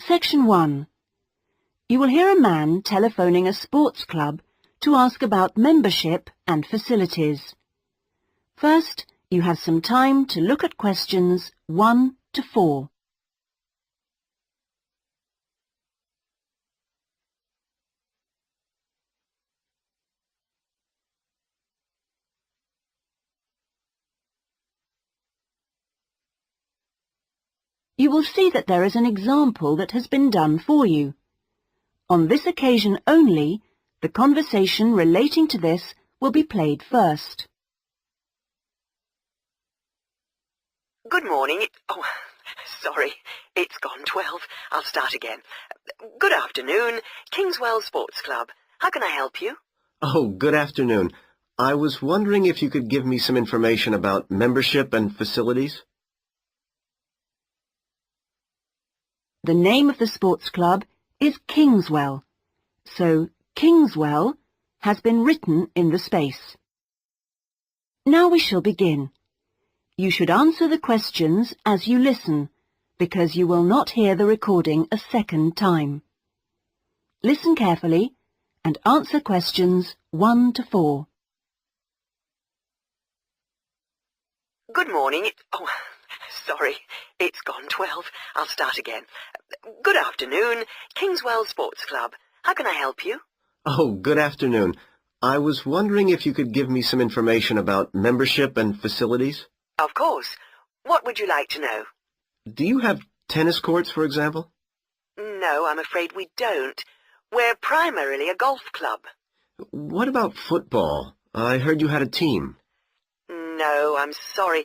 Section 1. You will hear a man telephoning a sports club to ask about membership and facilities. First, you have some time to look at questions 1 to 4. You will see that there is an example that has been done for you. On this occasion only, the conversation relating to this will be played first. Good morning. Sorry, it's gone 12. I'll start again. Good afternoon, Kingswell Sports Club. How can I help you? Oh, good afternoon. I was wondering if you could give me some information about membership and facilities. The name of the sports club is Kingswell, so Kingswell has been written in the space. Now we shall begin. You should answer the questions as you listen, because you will not hear the recording a second time. Listen carefully and answer questions 1 to 4. Good morning. Sorry, it's gone 12. I'll start again. Good afternoon, Kingswell Sports Club. How can I help you? Oh, good afternoon. I was wondering if you could give me some information about membership and facilities. Of course. What would you like to know? Do you have tennis courts, for example? No, I'm afraid we don't. We're primarily a golf club. What about football? I heard you had a team. No, I'm sorry.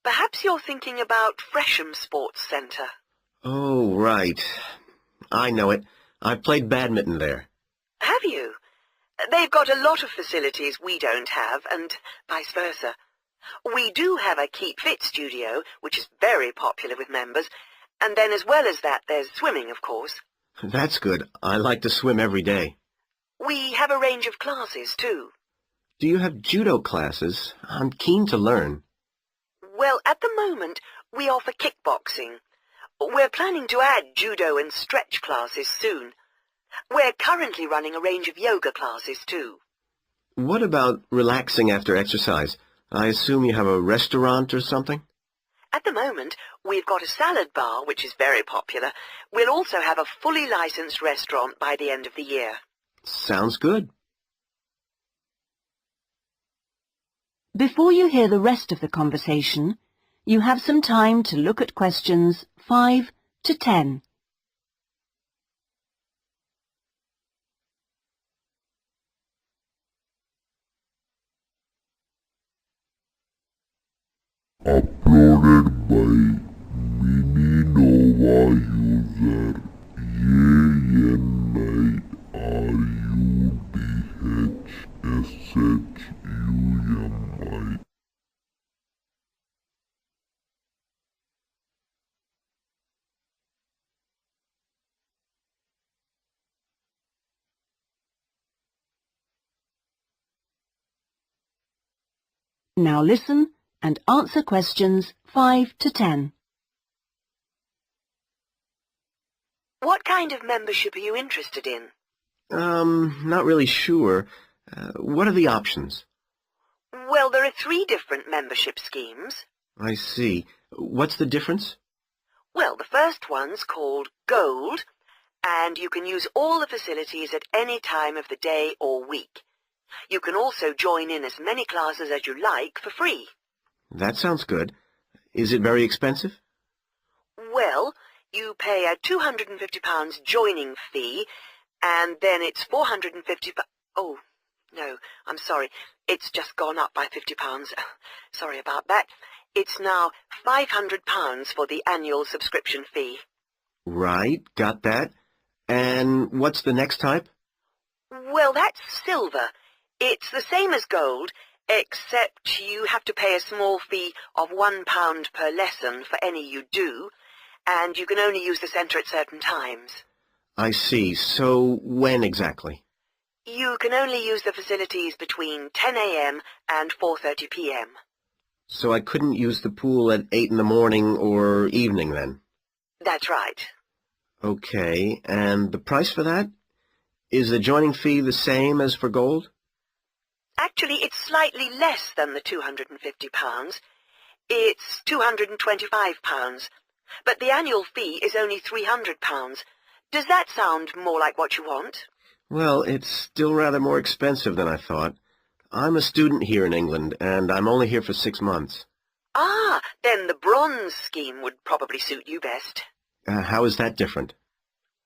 Perhaps you're thinking about Fresham Sports Centre. Oh, right. I know it. I played badminton there. Have you? They've got a lot of facilities we don't have, and vice versa. We do have a Keep Fit studio, which is very popular with members, and then as well as that, there's swimming, of course. That's good. I like to swim every day. We have a range of classes, too. Do you have judo classes? I'm keen to learn. Well, at the moment, we offer kickboxing. We're planning to add judo and stretch classes soon. We're currently running a range of yoga classes, too. What about relaxing after exercise? I assume you have a restaurant or something? At the moment, we've got a salad bar, which is very popular. We'll also have a fully licensed restaurant by the end of the year. Sounds good. Before you hear the rest of the conversation, you have some time to look at questions 5 to 10. Uploaded by Mininova user ANIRUDHSHUMI. Now listen and answer questions 5 to 10. What kind of membership are you interested in? Not really sure. What are the options? Well, there are 3 different membership schemes. I see. What's the difference? Well, the first one's called Gold, and you can use all the facilities at any time of the day or week. You can also join in as many classes as you like for free. That sounds good. Is it very expensive? Well, you pay a £250 joining fee, and then it's £450. Oh, no, I'm sorry. It's just gone up by £50. Sorry about that. It's now £500 for the annual subscription fee. Right, got that. And what's the next type? Well, that's silver. It's the same as gold, except you have to pay a small fee of £1 per lesson for any you do, and you can only use the centre at certain times. I see. So when exactly? You can only use the facilities between 10 a.m. and 4:30 p.m. So I couldn't use the pool at 8 in the morning or evening then? That's right. Okay, and the price for that? Is the joining fee the same as for gold? Actually, it's slightly less than the £250. It's £225. But the annual fee is only £300. Does that sound more like what you want? Well, it's still rather more expensive than I thought. I'm a student here in England, and I'm only here for 6 months. Ah, then the bronze scheme would probably suit you best. How is that different?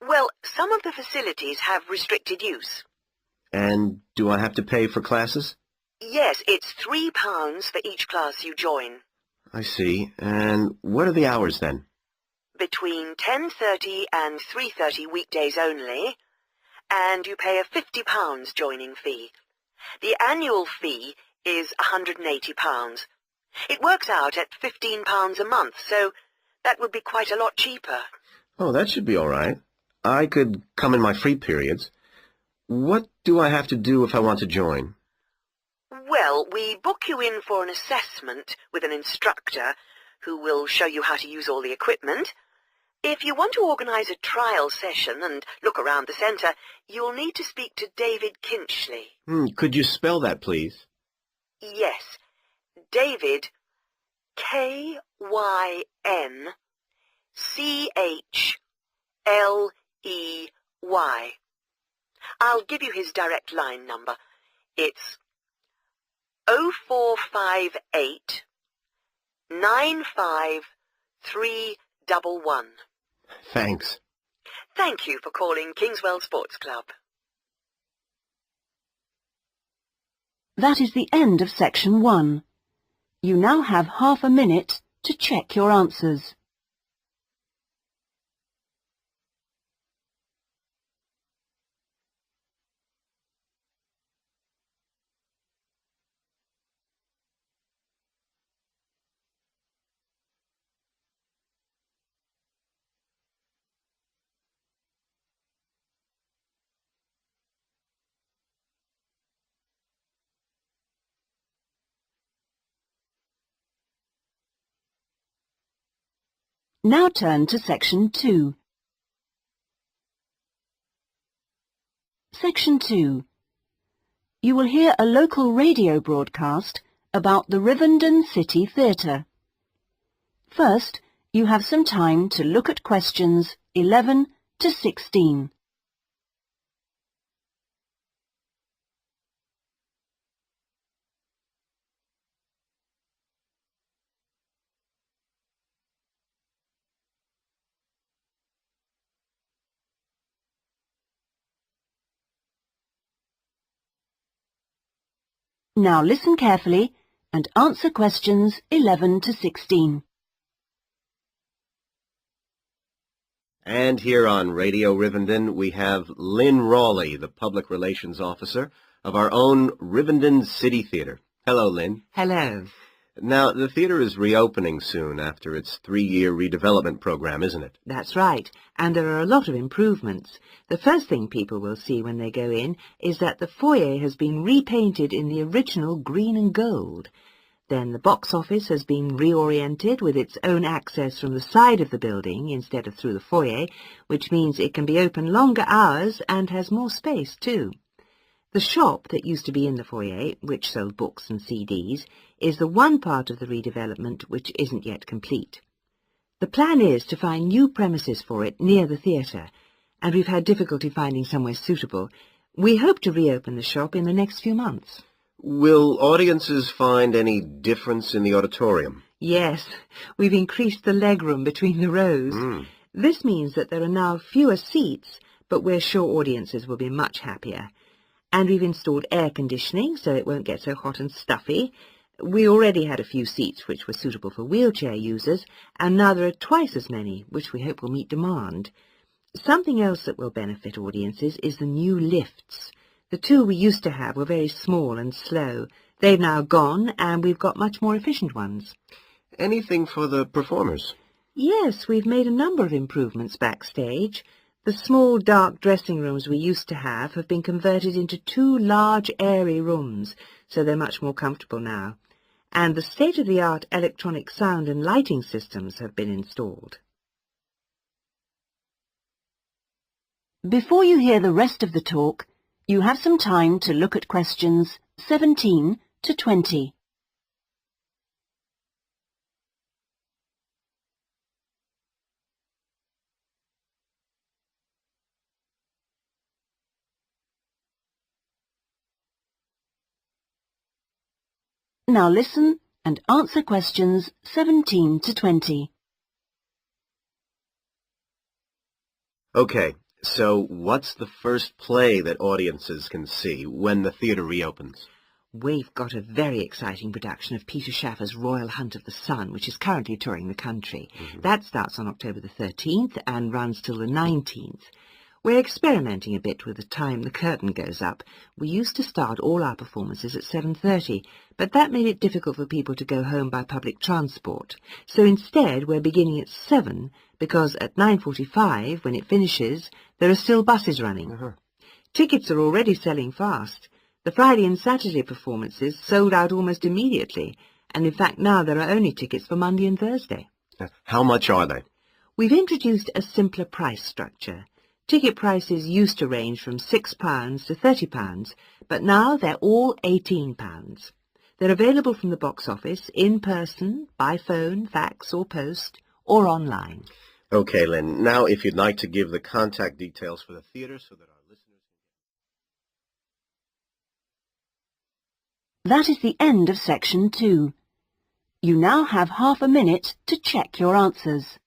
Well, some of the facilities have restricted use. And do I have to pay for classes? Yes, it's £3 for each class you join. I see. And what are the hours then? Between 10:30 and 3:30 weekdays only, and you pay a £50 joining fee. The annual fee is £180. It works out at £15 a month, so that would be quite a lot cheaper. Oh, that should be all right. I could come in my free periods. What do I have to do if I want to join? Well, we book you in for an assessment with an instructor who will show you how to use all the equipment. If you want to organise a trial session and look around the centre, you'll need to speak to David Kinchley. Could you spell that, please? Yes, David, K-Y-N-C-H-L-E-Y. I'll give you his direct line number. It's 0458 95311. Thanks. Thank you for calling Kingswell Sports Club. That is the end of section 1. You now have half a minute to check your answers. Now turn to section 2. Section 2. You will hear a local radio broadcast about the Rivendell City Theatre. First, you have some time to look at questions 11 to 16. Now listen carefully and answer questions 11 to 16. And here on Radio Rivendell, we have Lynn Rawley, the Public Relations Officer of our own Rivendell City Theatre. Hello, Lynn. Hello. Now, the theatre is reopening soon after its 3-year redevelopment program, isn't it? That's right, and there are a lot of improvements. The first thing people will see when they go in is that the foyer has been repainted in the original green and gold. Then the box office has been reoriented with its own access from the side of the building instead of through the foyer, which means it can be open longer hours and has more space too. The shop that used to be in the foyer, which sold books and CDs, is the one part of the redevelopment which isn't yet complete. The plan is to find new premises for it near the theatre, and we've had difficulty finding somewhere suitable. We hope to reopen the shop in the next few months. Will audiences find any difference in the auditorium? Yes, we've increased the legroom between the rows. This means that there are now fewer seats, but we're sure audiences will be much happier. And we've installed air conditioning so it won't get so hot and stuffy. We already had a few seats which were suitable for wheelchair users, and now there are twice as many, which we hope will meet demand. Something else that will benefit audiences is the new lifts. The two we used to have were very small and slow. They've now gone, and we've got much more efficient ones. Anything for the performers? Yes, we've made a number of improvements backstage. The small, dark dressing rooms we used to have been converted into 2 large, airy rooms, so they're much more comfortable now. And the state-of-the-art electronic sound and lighting systems have been installed. Before you hear the rest of the talk, you have some time to look at questions 17 to 20. Now listen and answer questions 17 to 20. Okay, so what's the first play that audiences can see when the theatre reopens? We've got a very exciting production of Peter Shaffer's Royal Hunt of the Sun, which is currently touring the country. That starts on October the 13th and runs till the 19th. We're experimenting a bit with the time the curtain goes up. We used to start all our performances at 7:30, but that made it difficult for people to go home by public transport. So instead, we're beginning at 7, because at 9:45, when it finishes, there are still buses running. Tickets are already selling fast. The Friday and Saturday performances sold out almost immediately, and in fact now there are only tickets for Monday and Thursday. How much are they? We've introduced a simpler price structure. Ticket prices used to range from £6 to £30, but now they're all £18. They're available from the box office, in person, by phone, fax or post, or online. Okay, Lynn, now if you'd like to give the contact details for the theatre so that our listeners... That is the end of section 2. You now have half a minute to check your answers.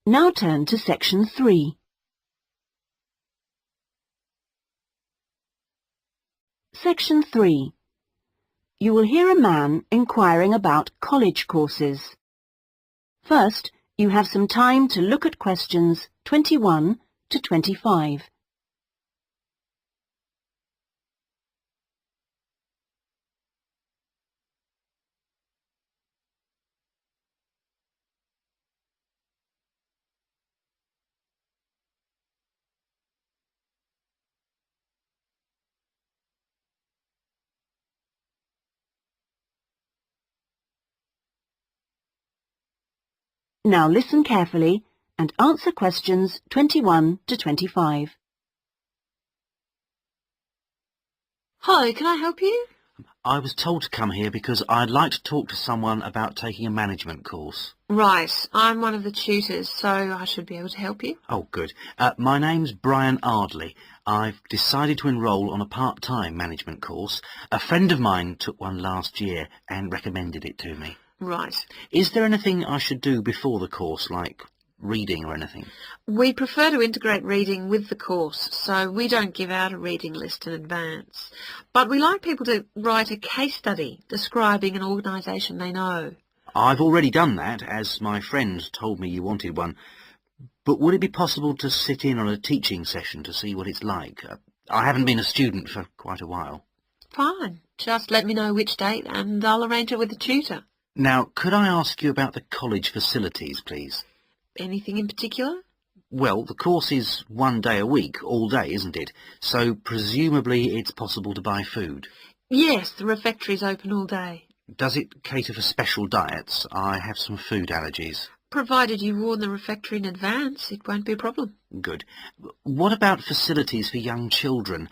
Now turn to section 3. Section 3. You will hear a man inquiring about college courses. First, you have some time to look at questions 21 to 25. Now listen carefully and answer questions 21 to 25. Hi, can I help you? I was told to come here because I'd like to talk to someone about taking a management course. Right, I'm one of the tutors, so I should be able to help you. Oh, good. My name's Brian Ardley. I've decided to enrol on a part-time management course. A friend of mine took one last year and recommended it to me. Right. Is there anything I should do before the course, like reading or anything? We prefer to integrate reading with the course, so we don't give out a reading list in advance. But we like people to write a case study describing an organisation they know. I've already done that, as my friend told me you wanted one. But would it be possible to sit in on a teaching session to see what it's like? I haven't been a student for quite a while. Fine. Just let me know which date and I'll arrange it with the tutor. Now, could I ask you about the college facilities, please? Anything in particular? Well, the course is 1 day a week, all day, isn't it? So presumably it's possible to buy food. Yes, the refectory's open all day. Does it cater for special diets? I have some food allergies. Provided you warn the refectory in advance, it won't be a problem. Good. What about facilities for young children?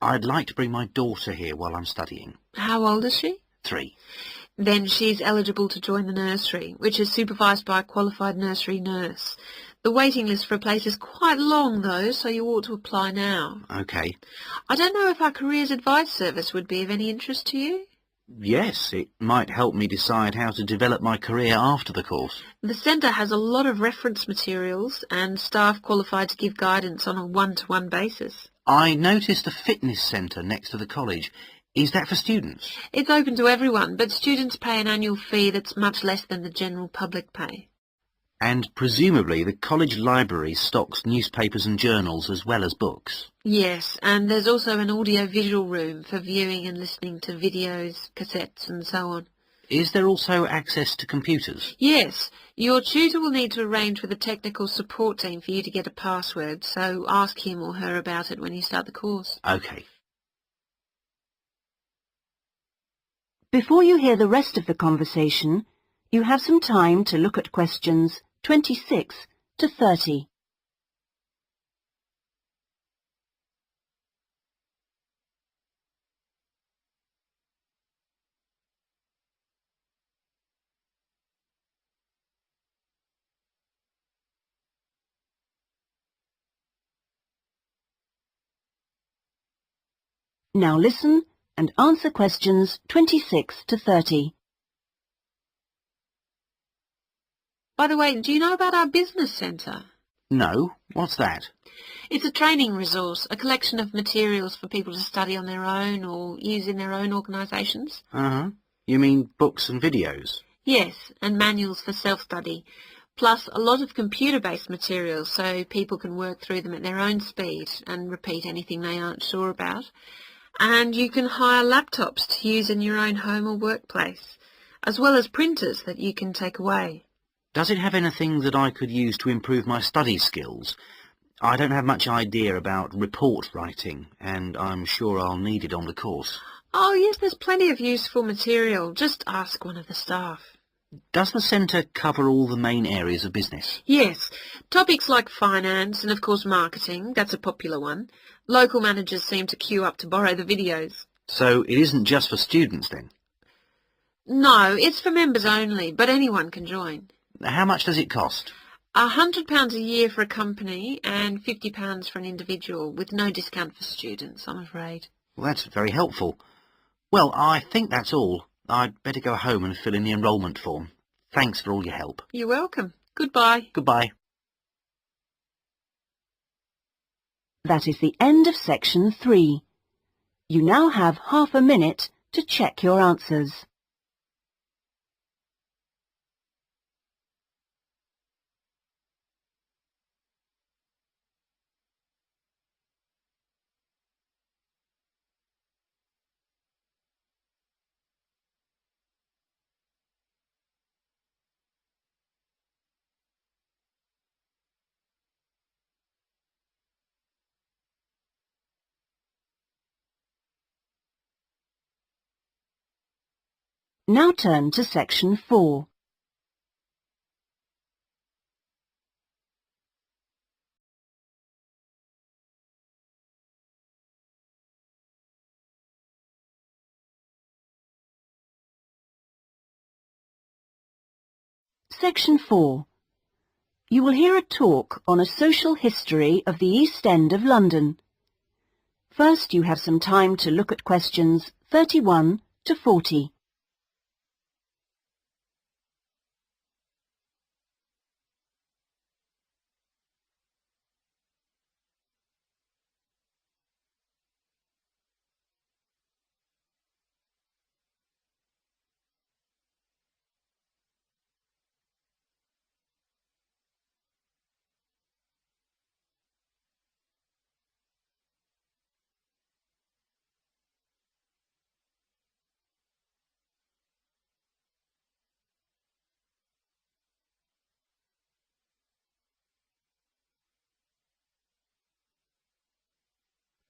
I'd like to bring my daughter here while I'm studying. How old is she? 3. Then she's eligible to join the nursery, which is supervised by a qualified nursery nurse. The waiting list for a place is quite long, though, so you ought to apply now. OK. I don't know if our careers advice service would be of any interest to you. Yes, it might help me decide how to develop my career after the course. The centre has a lot of reference materials and staff qualified to give guidance on a one-to-one basis. I noticed a fitness centre next to the college. Is that for students? It's open to everyone, but students pay an annual fee that's much less than the general public pay. And presumably the college library stocks newspapers and journals as well as books. Yes, and there's also an audio-visual room for viewing and listening to videos, cassettes and so on. Is there also access to computers? Yes, your tutor will need to arrange with the technical support team for you to get a password, so ask him or her about it when you start the course. OK. Before you hear the rest of the conversation, you have some time to look at questions 26 to 30. Now listen and answer questions 26 to 30. By the way, do you know about our business centre? No? What's that? It's a training resource, a collection of materials for people to study on their own or use in their own organisations. Uh-huh. You mean books and videos? Yes, and manuals for self-study, plus a lot of computer-based materials so people can work through them at their own speed and repeat anything they aren't sure about. And you can hire laptops to use in your own home or workplace, as well as printers that you can take away. Does it have anything that I could use to improve my study skills? I don't have much idea about report writing, and I'm sure I'll need it on the course. Oh yes, there's plenty of useful material. Just ask one of the staff. Does the centre cover all the main areas of business? Yes, topics like finance and of course marketing, that's a popular one. Local managers seem to queue up to borrow the videos. So it isn't just for students then? No, it's for members only, but anyone can join. How much does it cost? £100 a year for a company and £50 for an individual, with no discount for students, I'm afraid. Well, that's very helpful. Well, I think that's all. I'd better go home and fill in the enrolment form. Thanks for all your help. You're welcome. Goodbye. Goodbye. That is the end of section 3. You now have half a minute to check your answers. Now turn to section 4. Section 4. You will hear a talk on a social history of the East End of London. First, you have some time to look at questions 31 to 40.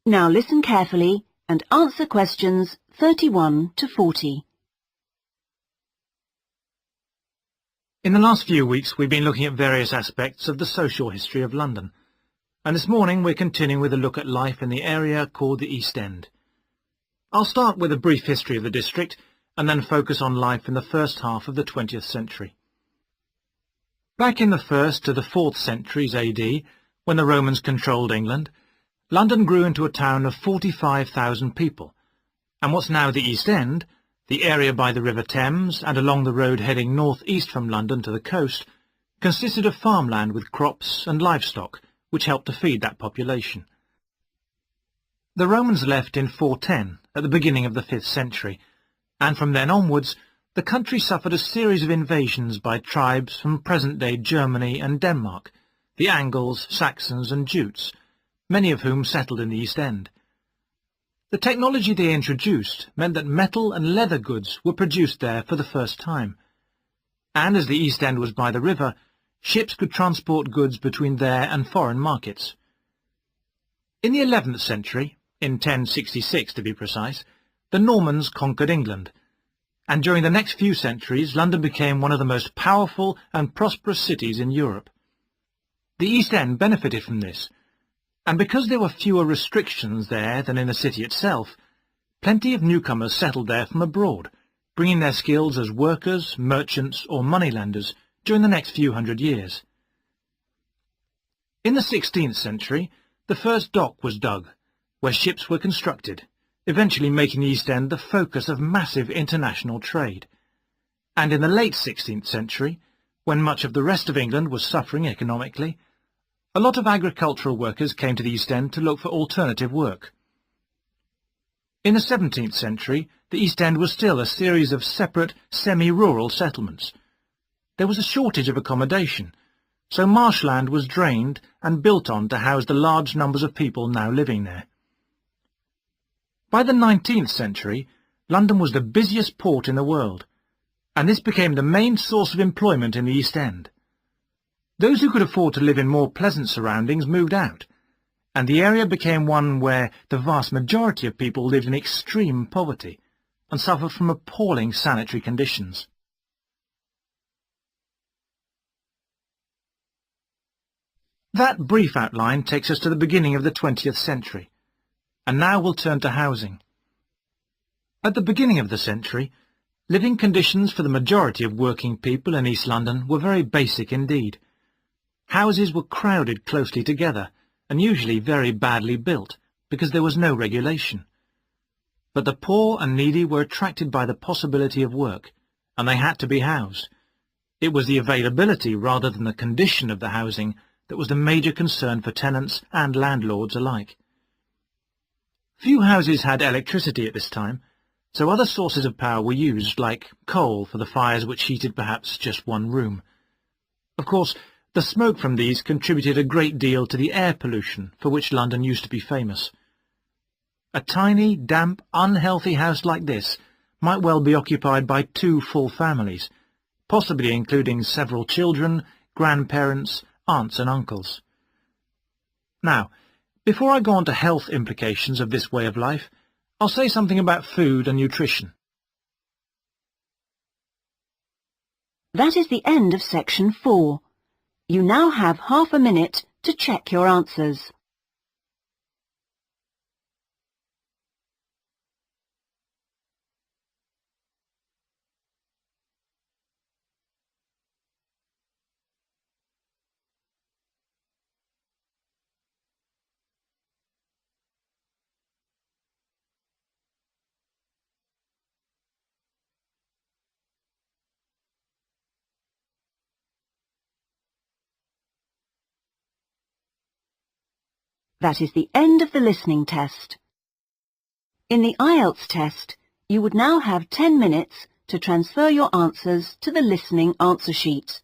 Now listen carefully and answer questions 31 to 40. In the last few weeks, we've been looking at various aspects of the social history of London, and this morning we're continuing with a look at life in the area called the East End. I'll start with a brief history of the district and then focus on life in the first half of the 20th century. Back in the 1st to the 4th centuries AD, when the Romans controlled England, London grew into a town of 45,000 people, and what's now the East End, the area by the River Thames and along the road heading north-east from London to the coast, consisted of farmland with crops and livestock, which helped to feed that population. The Romans left in 410, at the beginning of the 5th century, and from then onwards, the country suffered a series of invasions by tribes from present-day Germany and Denmark, the Angles, Saxons and Jutes, many of whom settled in the East End. The technology they introduced meant that metal and leather goods were produced there for the first time, and as the East End was by the river, ships could transport goods between there and foreign markets. In the 11th century, in 1066 to be precise, the Normans conquered England, and during the next few centuries London became one of the most powerful and prosperous cities in Europe. The East End benefited from this, and because there were fewer restrictions there than in the city itself, plenty of newcomers settled there from abroad, bringing their skills as workers, merchants or moneylenders during the next few hundred years. In the 16th century, the first dock was dug, where ships were constructed, eventually making the East End the focus of massive international trade. And in the late 16th century, when much of the rest of England was suffering economically, a lot of agricultural workers came to the East End to look for alternative work. In the 17th century, the East End was still a series of separate, semi-rural settlements. There was a shortage of accommodation, so marshland was drained and built on to house the large numbers of people now living there. By the 19th century, London was the busiest port in the world, and this became the main source of employment in the East End. Those who could afford to live in more pleasant surroundings moved out, and the area became one where the vast majority of people lived in extreme poverty and suffered from appalling sanitary conditions. That brief outline takes us to the beginning of the 20th century, and now we'll turn to housing. At the beginning of the century, living conditions for the majority of working people in East London were very basic indeed. Houses were crowded closely together and usually very badly built because there was no regulation. But the poor and needy were attracted by the possibility of work, and they had to be housed. It was the availability rather than the condition of the housing that was the major concern for tenants and landlords alike. Few houses had electricity at this time, so other sources of power were used, like coal for the fires which heated perhaps just one room. Of course, the smoke from these contributed a great deal to the air pollution for which London used to be famous. A tiny, damp, unhealthy house like this might well be occupied by 2 full families, possibly including several children, grandparents, aunts and uncles. Now, before I go on to health implications of this way of life, I'll say something about food and nutrition. That is the end of section 4. You now have half a minute to check your answers. That is the end of the listening test. In the Ielts test, you would now have 10 minutes to transfer your answers to the listening answer sheet.